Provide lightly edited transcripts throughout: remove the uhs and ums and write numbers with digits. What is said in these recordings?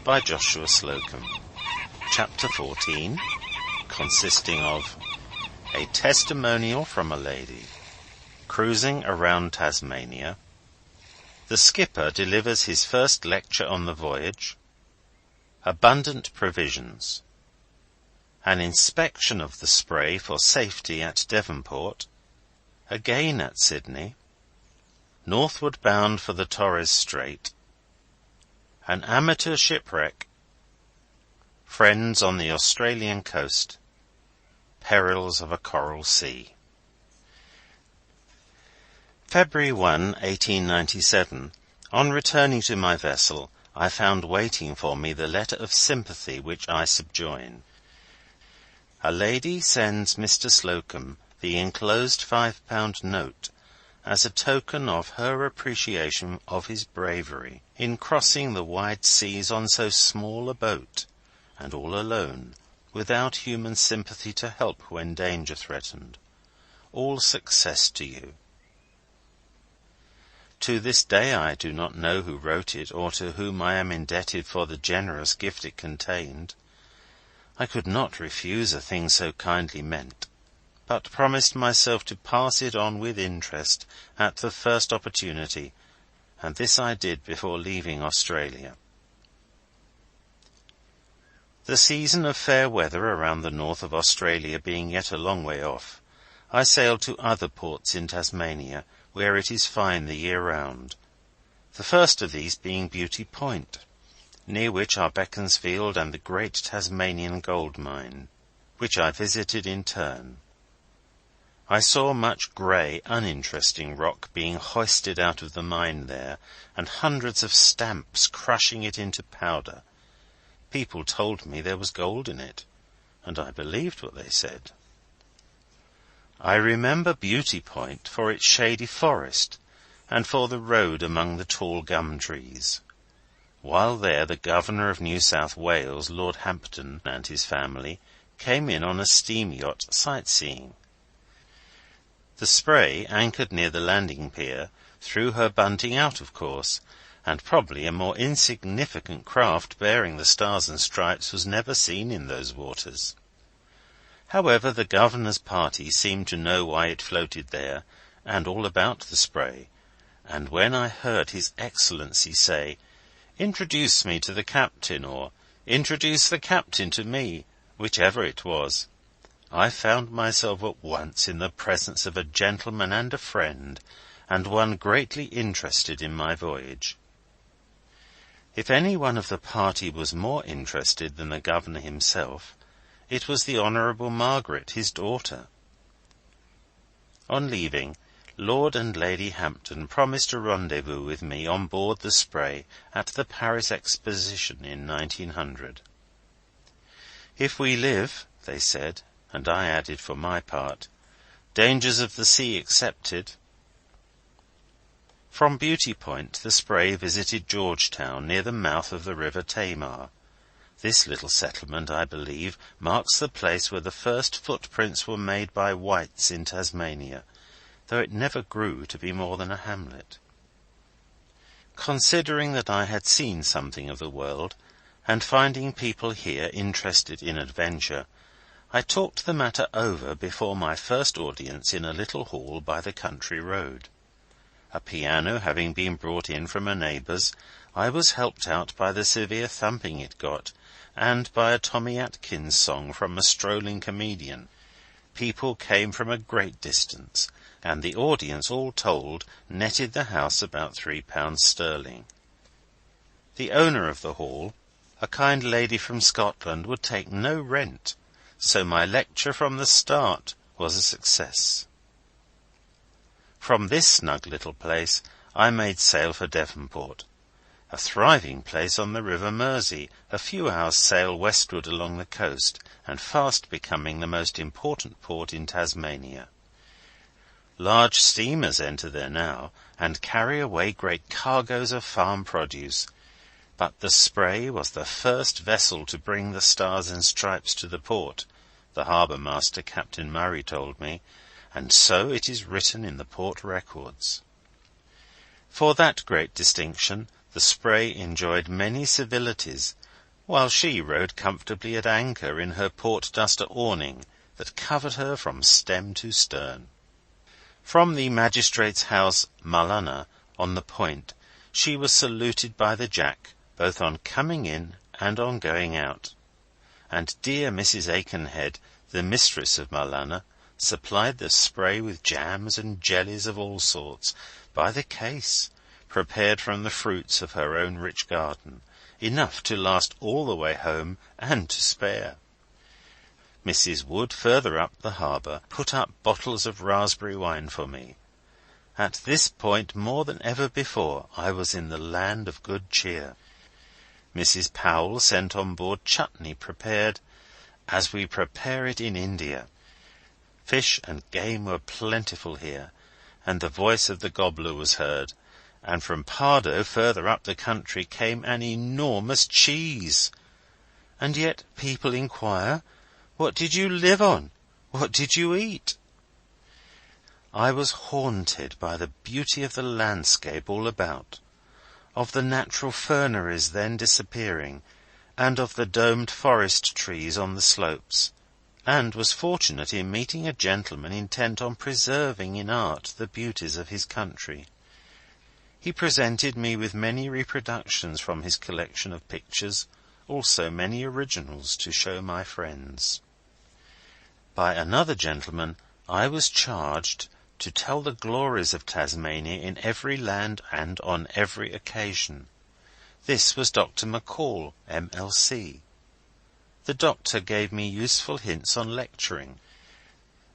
by Joshua Slocum. Chapter 14, consisting of a testimonial from a lady, cruising around Tasmania, the skipper delivers his first lecture on the voyage, abundant provisions, an inspection of the Spray for safety at Devonport, again at Sydney, northward bound for the Torres Strait, an amateur shipwreck, friends on the Australian coast, perils of a coral sea. February 1, 1897. On returning to my vessel, I found waiting for me the letter of sympathy which I subjoin. A lady sends Mr. Slocum the enclosed £5 note as a token of her appreciation of his bravery in crossing the wide seas on so small a boat, and all alone, without human sympathy to help when danger threatened. All success to you. To this day I do not know who wrote it, or to whom I am indebted for the generous gift it contained. I could not refuse a thing so kindly meant, but promised myself to pass it on with interest at the first opportunity, and this I did before leaving Australia. The season of fair weather around the north of Australia being yet a long way off, I sailed to other ports in Tasmania, where it is fine the year round, the first of these being Beauty Point, near which are Beaconsfield and the great Tasmanian gold mine, which I visited in turn. I saw much grey, uninteresting rock being hoisted out of the mine there, and hundreds of stamps crushing it into powder. People told me there was gold in it, and I believed what they said. I remember Beauty Point for its shady forest, and for the road among the tall gum trees. While there, the Governor of New South Wales, Lord Hampton, and his family, came in on a steam yacht sightseeing. The Spray, anchored near the landing pier, threw her bunting out, of course, and probably a more insignificant craft bearing the Stars and Stripes was never seen in those waters. However, the Governor's party seemed to know why it floated there, and all about the Spray, and when I heard His Excellency say, "Introduce me to the captain," or "Introduce the captain to me," whichever it was, I found myself at once in the presence of a gentleman and a friend, and one greatly interested in my voyage. If any one of the party was more interested than the Governor himself, it was the Honourable Margaret, his daughter. On leaving, Lord and Lady Hampton promised a rendezvous with me on board the Spray at the Paris Exposition in 1900. "If we live," they said, and I added for my part, "dangers of the sea excepted." From Beauty Point the Spray visited Georgetown, near the mouth of the River Tamar. This little settlement, I believe, marks the place where the first footprints were made by whites in Tasmania, though it never grew to be more than a hamlet. Considering that I had seen something of the world, and finding people here interested in adventure, I talked the matter over before my first audience in a little hall by the country road. A piano having been brought in from a neighbour's, I was helped out by the severe thumping it got, and by a Tommy Atkins song from a strolling comedian. People came from a great distance, and the audience, all told, netted the house about £3 sterling. The owner of the hall, a kind lady from Scotland, would take no rent, so my lecture from the start was a success. From this snug little place I made sail for Devonport, a thriving place on the River Mersey, a few hours' sail westward along the coast, and fast becoming the most important port in Tasmania. Large steamers enter there now, and carry away great cargoes of farm produce, but the Spray was the first vessel to bring the Stars and Stripes to the port, the harbour-master, Captain Murray, told me, and so it is written in the port records. For that great distinction, the Spray enjoyed many civilities, while she rode comfortably at anchor in her port-duster awning that covered her from stem to stern. From the magistrate's house, Mulunna, on the point, she was saluted by the Jack, both on coming in and on going out, and dear Mrs. Aikenhead, the mistress of Mulunna, supplied the Spray with jams and jellies of all sorts, by the case, prepared from the fruits of her own rich garden, enough to last all the way home and to spare. Mrs. Wood, further up the harbour, put up bottles of raspberry wine for me. At this point, more than ever before, I was in the land of good cheer. Mrs. Powell sent on board chutney prepared as we prepare it in India. Fish and game were plentiful here, and the voice of the gobbler was heard, and from Pardo, further up the country, came an enormous cheese. And yet people inquire, what did you live on? What did you eat? I was haunted by the beauty of the landscape all about, of the natural ferneries then disappearing, and of the domed forest trees on the slopes, and was fortunate in meeting a gentleman intent on preserving in art the beauties of his country. He presented me with many reproductions from his collection of pictures, also many originals to show my friends. By another gentleman I was charged to tell the glories of Tasmania in every land and on every occasion. This was Dr. McCall, M.L.C. The doctor gave me useful hints on lecturing.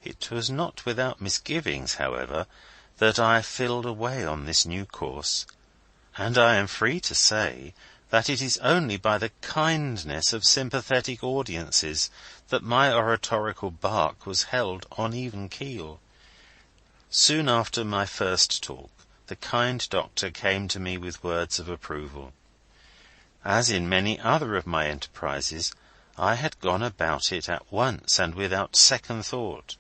It was not without misgivings, however, that I filled away on this new course, and I am free to say that it is only by the kindness of sympathetic audiences that my oratorical bark was held on even keel. Soon after my first talk, the kind doctor came to me with words of approval. As in many other of my enterprises, I had gone about it at once and without second thought.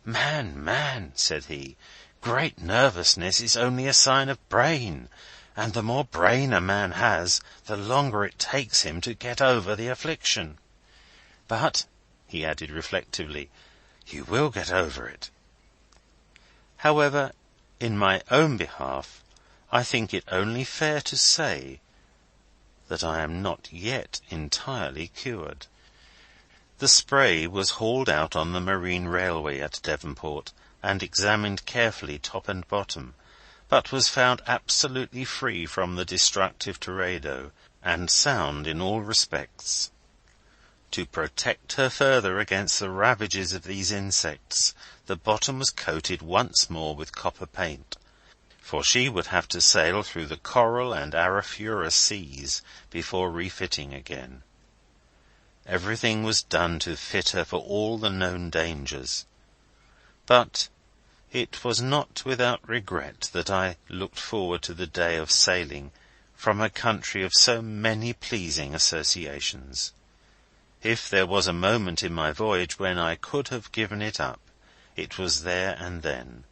Man, said he, great nervousness is only a sign of brain, and the more brain a man has, the longer it takes him to get over the affliction. But, he added reflectively, you will get over it. However, in my own behalf, I think it only fair to say that I am not yet entirely cured. The Spray was hauled out on the marine railway at Devonport and examined carefully top and bottom, but was found absolutely free from the destructive teredo, and sound in all respects. To protect her further against the ravages of these insects, the bottom was coated once more with copper paint, for she would have to sail through the Coral and Arafura seas before refitting again. Everything was done to fit her for all the known dangers. But it was not without regret that I looked forward to the day of sailing from a country of so many pleasing associations. If there was a moment in my voyage when I could have given it up, it was there and then.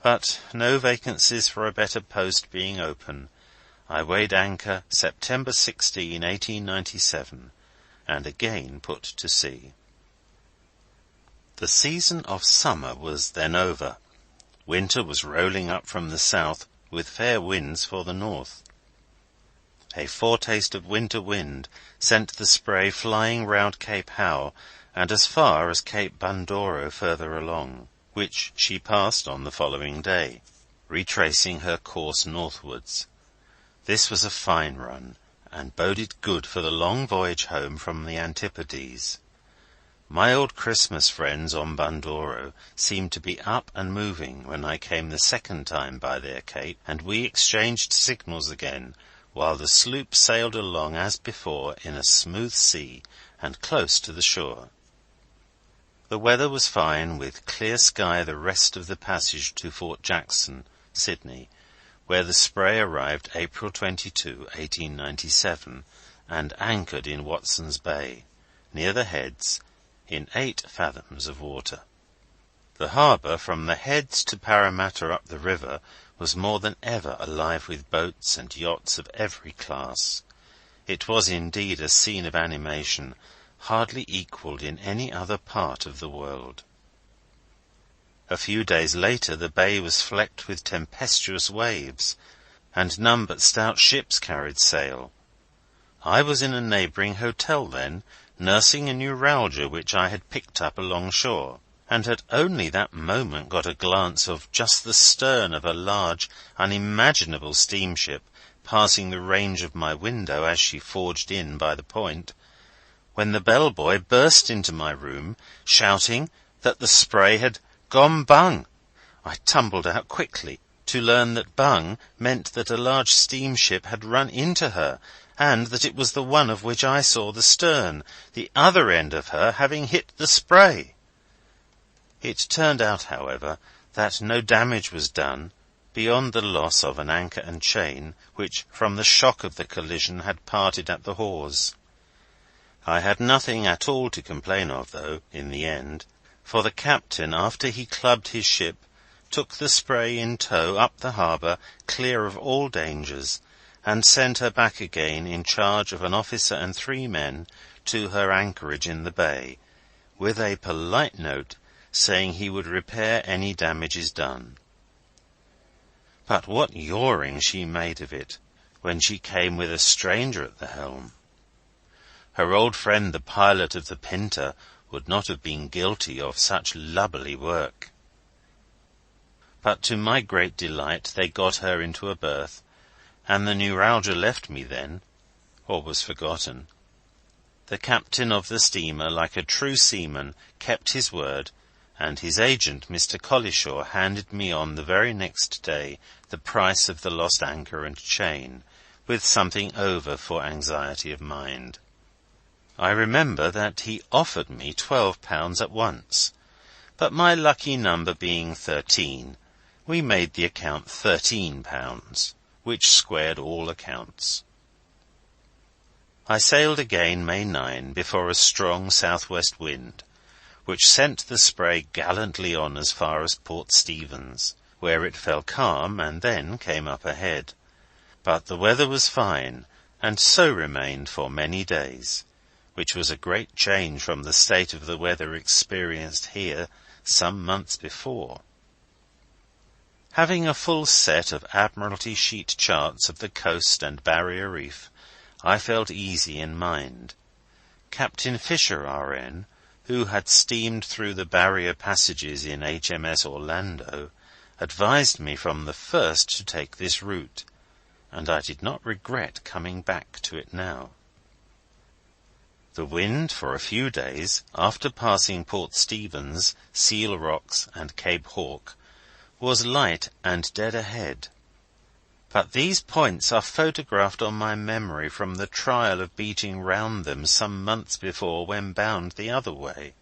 But no vacancies for a better post being open, I weighed anchor September 16, 1897, and again put to sea. The season of summer was then over. Winter was rolling up from the south, with fair winds for the north. A foretaste of winter wind sent the Spray flying round Cape Howe and as far as Cape Bandoro further along, which she passed on the following day, retracing her course northwards. This was a fine run, and boded good for the long voyage home from the Antipodes. My old Christmas friends on Bandoro seemed to be up and moving when I came the second time by their cape, and we exchanged signals again, while the sloop sailed along as before in a smooth sea and close to the shore. The weather was fine, with clear sky the rest of the passage to Fort Jackson, Sydney, where the Spray arrived April 22, 1897, and anchored in Watson's Bay, near the Heads, in 8 fathoms of water. The harbour, from the Heads to Parramatta up the river, was more than ever alive with boats and yachts of every class. It was indeed a scene of animation hardly equalled in any other part of the world. A few days later the bay was flecked with tempestuous waves, and none but stout ships carried sail. I was in a neighbouring hotel then, nursing a neuralgia which I had picked up alongshore, and had only that moment got a glance of just the stern of a large, unimaginable steamship passing the range of my window as she forged in by the point, when the bell-boy burst into my room, shouting that the Spray had gone bung. I tumbled out quickly, to learn that bung meant that a large steamship had run into her, and that it was the one of which I saw the stern, the other end of her having hit the Spray. It turned out, however, that no damage was done, beyond the loss of an anchor and chain, which, from the shock of the collision, had parted at the hawse. I had nothing at all to complain of, though, in the end, for the captain, after he clubbed his ship, took the Spray in tow up the harbour, clear of all dangers, and sent her back again in charge of an officer and 3 men to her anchorage in the bay, with a polite note saying he would repair any damages done. But what yawing she made of it when she came with a stranger at the helm! Her old friend the pilot of the Pinta would not have been guilty of such lubberly work. But to my great delight they got her into a berth, and the neuralgia left me then, or was forgotten. The captain of the steamer, like a true seaman, kept his word, and his agent, Mr. Collishaw, handed me on the very next day the price of the lost anchor and chain, with something over for anxiety of mind. I remember that he offered me £12 at once, but my lucky number being 13, we made the account £13, which squared all accounts. I sailed again May 9 before a strong south-west wind, which sent the Spray gallantly on as far as Port Stephens, where it fell calm and then came up ahead. But the weather was fine, and so remained for many days, which was a great change from the state of the weather experienced here some months before. Having a full set of Admiralty sheet charts of the coast and Barrier Reef, I felt easy in mind. Captain Fisher, R.N., who had steamed through the Barrier passages in HMS Orlando, advised me from the first to take this route, and I did not regret coming back to it now. The wind, for a few days, after passing Port Stephens, Seal Rocks, and Cape Hawke, was light and dead ahead. But these points are photographed on my memory from the trial of beating round them some months before when bound the other way.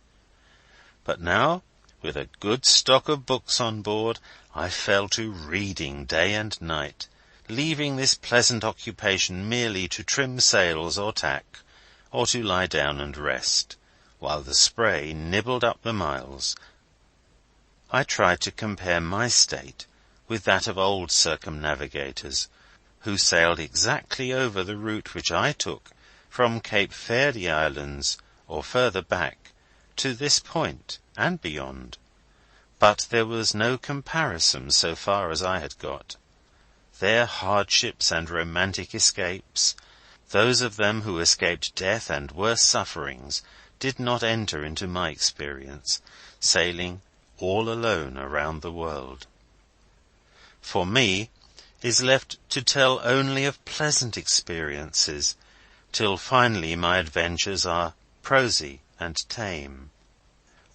But now, with a good stock of books on board, I fell to reading day and night, leaving this pleasant occupation merely to trim sails or tack, or to lie down and rest, while the Spray nibbled up the miles. I tried to compare my state with that of old circumnavigators, who sailed exactly over the route which I took from Cape Verde Islands, or further back, to this point, and beyond. But there was no comparison so far as I had got. Their hardships and romantic escapes, those of them who escaped death and worse sufferings, did not enter into my experience, sailing all alone around the world. For me is left to tell only of pleasant experiences, till finally my adventures are prosy and tame.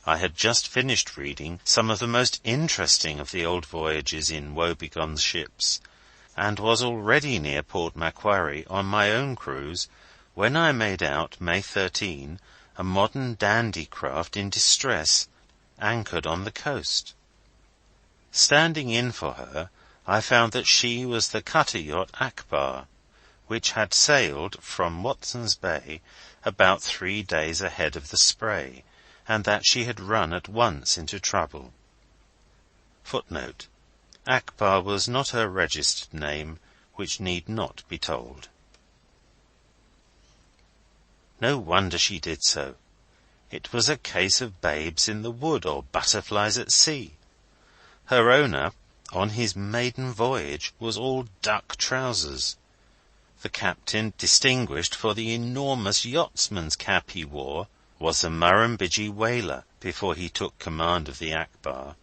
I had just finished reading some of the most interesting of the old voyages in Woebegon's ships, and was already near Port Macquarie on my own cruise, when I made out, May 13, a modern dandy craft in distress, anchored on the coast. Standing in for her, I found that she was the cutter yacht Akbar, which had sailed from Watson's Bay about 3 days ahead of the Spray, and that she had run at once into trouble. Footnote: Akbar was not her registered name, which need not be told. No wonder she did so. It was a case of babes in the wood or butterflies at sea. Her owner, on his maiden voyage, was all duck trousers. The captain, distinguished for the enormous yachtsman's cap he wore, was a Murrumbidgee whaler before he took command of the Akbar,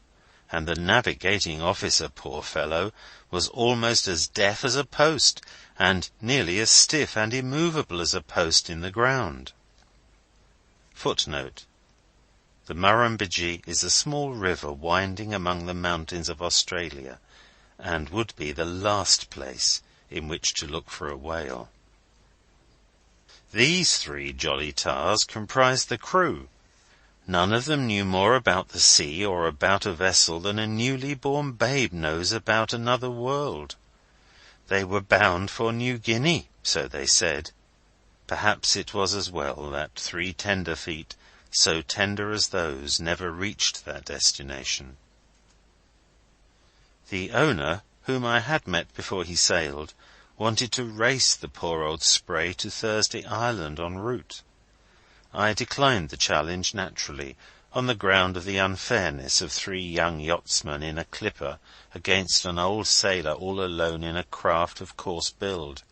and the navigating officer, poor fellow, was almost as deaf as a post, and nearly as stiff and immovable as a post in the ground. Footnote: the Murrumbidgee is a small river winding among the mountains of Australia, and would be the last place in which to look for a whale. These 3 jolly tars comprised the crew. None of them knew more about the sea or about a vessel than a newly born babe knows about another world. They were bound for New Guinea, so they said. Perhaps it was as well that 3 tender feet, so tender as those, never reached that destination. The owner, whom I had met before he sailed, wanted to race the poor old Spray to Thursday Island en route. I declined the challenge, naturally, on the ground of the unfairness of 3 young yachtsmen in a clipper against an old sailor all alone in a craft of coarse build.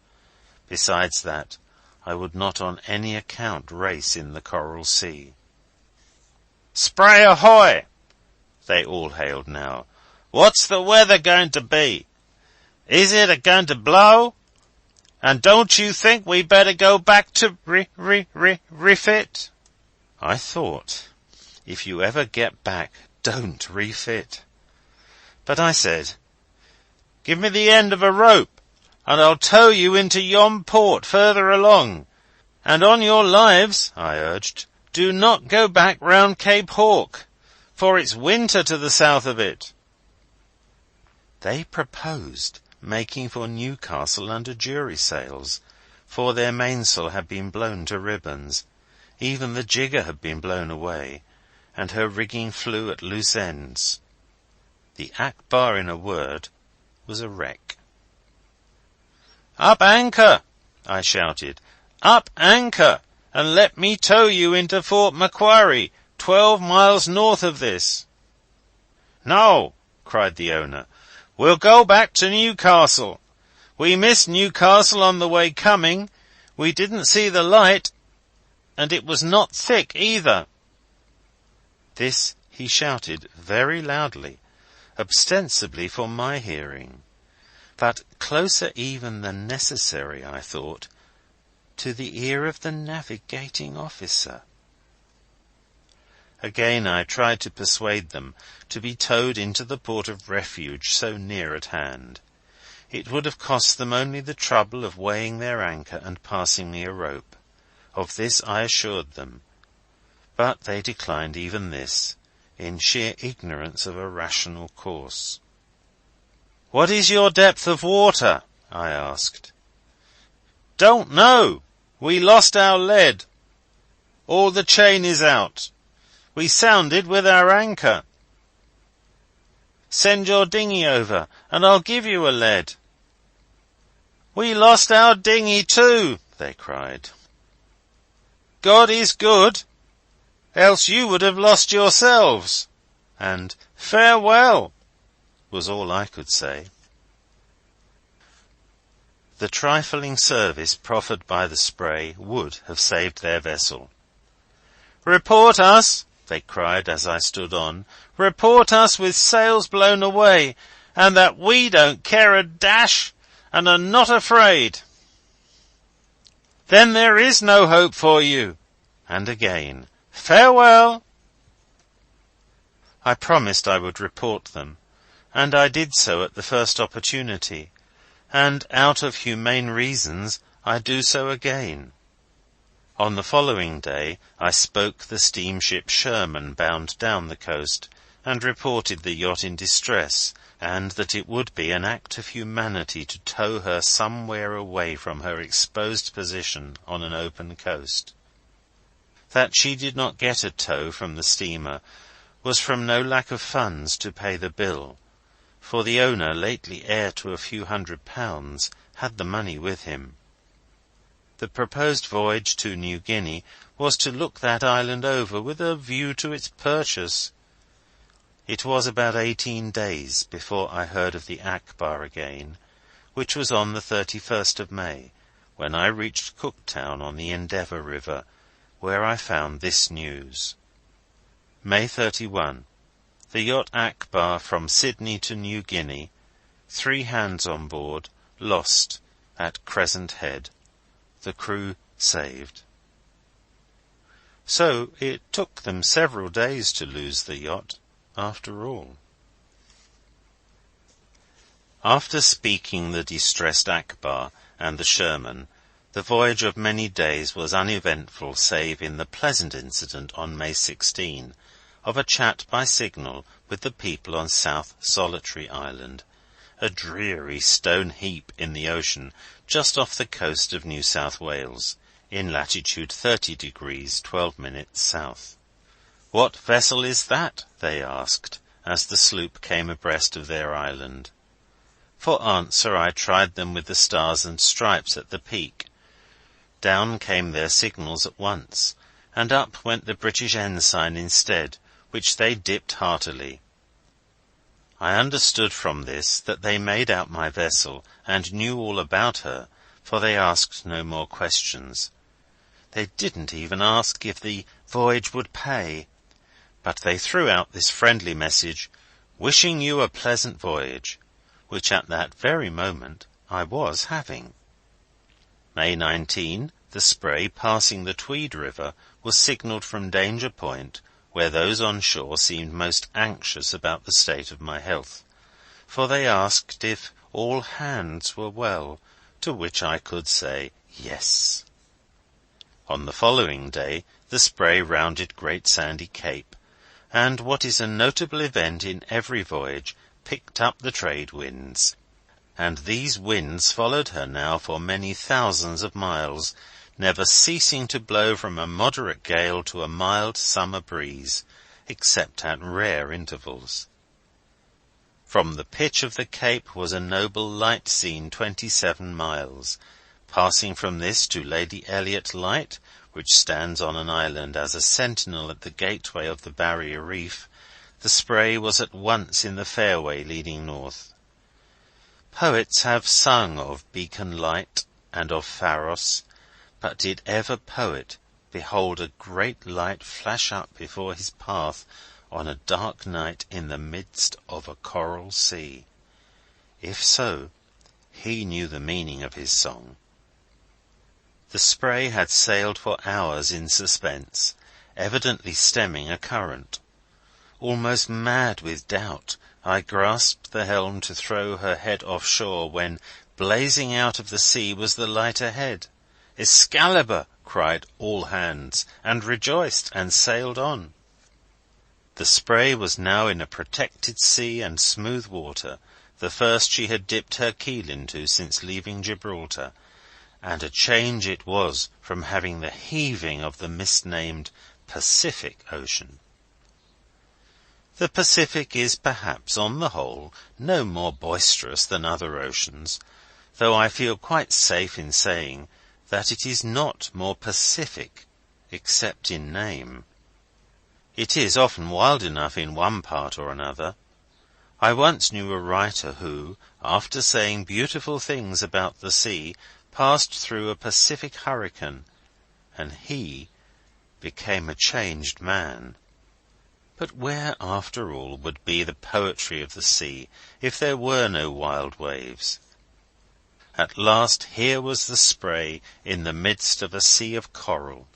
Besides that, I would not on any account race in the Coral Sea. "Spray ahoy!" they all hailed now. "What's the weather going to be? Is it a-going to blow? And don't you think we better go back to refit?" I thought, if you ever get back, don't refit. But I said, "Give me the end of a rope, and I'll tow you into yon port further along. And on your lives," I urged, "do not go back round Cape Hawke, for it's winter to the south of it." They proposed making for Newcastle under jury sails, for their mainsail had been blown to ribbons, even the jigger had been blown away, and her rigging flew at loose ends. The Akbar, in a word, was a wreck. "Up anchor!" I shouted. "Up anchor, and let me tow you into Fort Macquarie, 12 miles north of this." "No," cried the owner. "We'll go back to Newcastle. We missed Newcastle on the way coming. We didn't see the light, and it was not thick either." This he shouted very loudly, ostensibly for my hearing, but closer even than necessary, I thought, to the ear of the navigating officer. Again I tried to persuade them to be towed into the port of refuge so near at hand. It would have cost them only the trouble of weighing their anchor and passing me a rope. Of this I assured them. But they declined even this, in sheer ignorance of a rational course. "What is your depth of water?" I asked. "Don't know. We lost our lead. All the chain is out. We sounded with our anchor." "Send your dinghy over, and I'll give you a lead." "We lost our dinghy too," they cried. "God is good, else you would have lost yourselves." And "Farewell," was all I could say. The trifling service proffered by the Spray would have saved their vessel. "Report us," they cried as I stood on. "Report us with sails blown away, and that we don't care a dash and are not afraid. Then there is no hope for you." And again, "Farewell." I promised I would report them, and I did so at the first opportunity, and out of humane reasons I do so again. On the following day I spoke the steamship Sherman bound down the coast, and reported the yacht in distress, and that it would be an act of humanity to tow her somewhere away from her exposed position on an open coast. That she did not get a tow from the steamer was from no lack of funds to pay the bill, for the owner, lately heir to a few £100, had the money with him. The proposed voyage to New Guinea was to look that island over with a view to its purchase. It was about 18 days before I heard of the Akbar again, which was on the 31st of May, when I reached Cooktown on the Endeavour River, where I found this news. May 31. The yacht Akbar from Sydney to New Guinea. 3 hands on board, lost at Crescent Head. The crew saved. So it took them several days to lose the yacht, after all. After speaking the distressed Akbar and the Sherman, the voyage of many days was uneventful save in the pleasant incident on May 16 of a chat by signal with the people on South Solitary Island, a dreary stone heap in the ocean just off the coast of New South Wales, in latitude 30 degrees 12 minutes south. "What vessel is that?" they asked, as the sloop came abreast of their island. For answer I tried them with the stars and stripes at the peak. Down came their signals at once, and up went the British ensign instead, which they dipped heartily. I understood from this that they made out my vessel and knew all about her, for they asked no more questions. They didn't even ask if the voyage would pay, but they threw out this friendly message, "Wishing you a pleasant voyage," which at that very moment I was having. May 19, the Spray, passing the Tweed River, was signalled from Danger Point, where those on shore seemed most anxious about the state of my health, for they asked if all hands were well, to which I could say yes. On the following day the Spray rounded Great Sandy Cape, and, what is a notable event in every voyage, picked up the trade winds, and these winds followed her now for many thousands of miles, never ceasing to blow from a moderate gale to a mild summer breeze, except at rare intervals. From the pitch of the Cape was a noble light seen 27 miles. Passing from this to Lady Elliot Light, which stands on an island as a sentinel at the gateway of the Barrier Reef, the Spray was at once in the fairway leading north. Poets have sung of Beacon Light and of Pharos, but did ever poet behold a great light flash up before his path on a dark night in the midst of a coral sea? If so, he knew the meaning of his song. The Spray had sailed for hours in suspense, evidently stemming a current. Almost mad with doubt, I grasped the helm to throw her head offshore, when, blazing out of the sea, was the light ahead. "Excalibur!" cried all hands, and rejoiced, and sailed on. The Spray was now in a protected sea and smooth water, the first she had dipped her keel into since leaving Gibraltar, and a change it was from having the heaving of the misnamed Pacific Ocean. The Pacific is perhaps, on the whole, no more boisterous than other oceans, though I feel quite safe in saying that it is not more pacific, except in name. It is often wild enough in one part or another. I once knew a writer who, after saying beautiful things about the sea, passed through a Pacific hurricane, and he became a changed man. But where, after all, would be the poetry of the sea if there were no wild waves? At last here was the Spray in the midst of a sea of coral.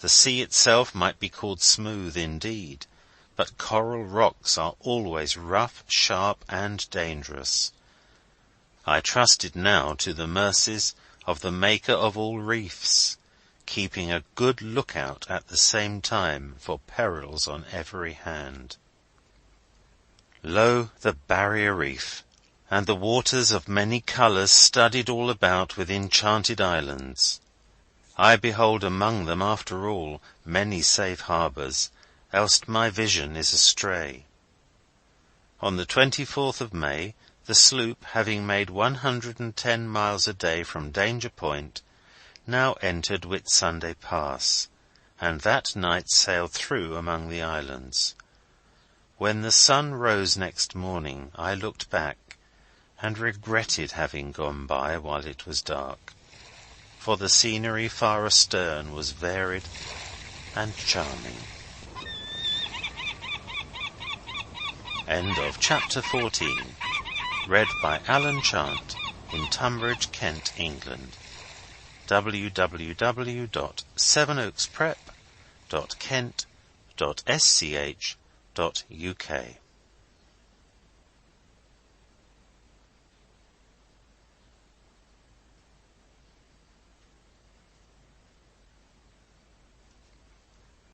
The sea itself might be called smooth indeed, but coral rocks are always rough, sharp, and dangerous. I trusted now to the mercies of the Maker of all reefs, keeping a good look-out at the same time for perils on every hand. Lo, the Barrier Reef, and the waters of many colours studded all about with enchanted islands. I behold among them, after all, many safe harbours, else my vision is astray. On the 24th of May, the sloop, having made 110 miles a day from Danger Point, now entered Whitsunday Pass, and that night sailed through among the islands. When the sun rose next morning, I looked back, and regretted having gone by while it was dark, for the scenery far astern was varied and charming. End of Chapter 14. Read by Alan Chant in Tunbridge, Kent, England. www.sevenoaksprep.kent.sch.uk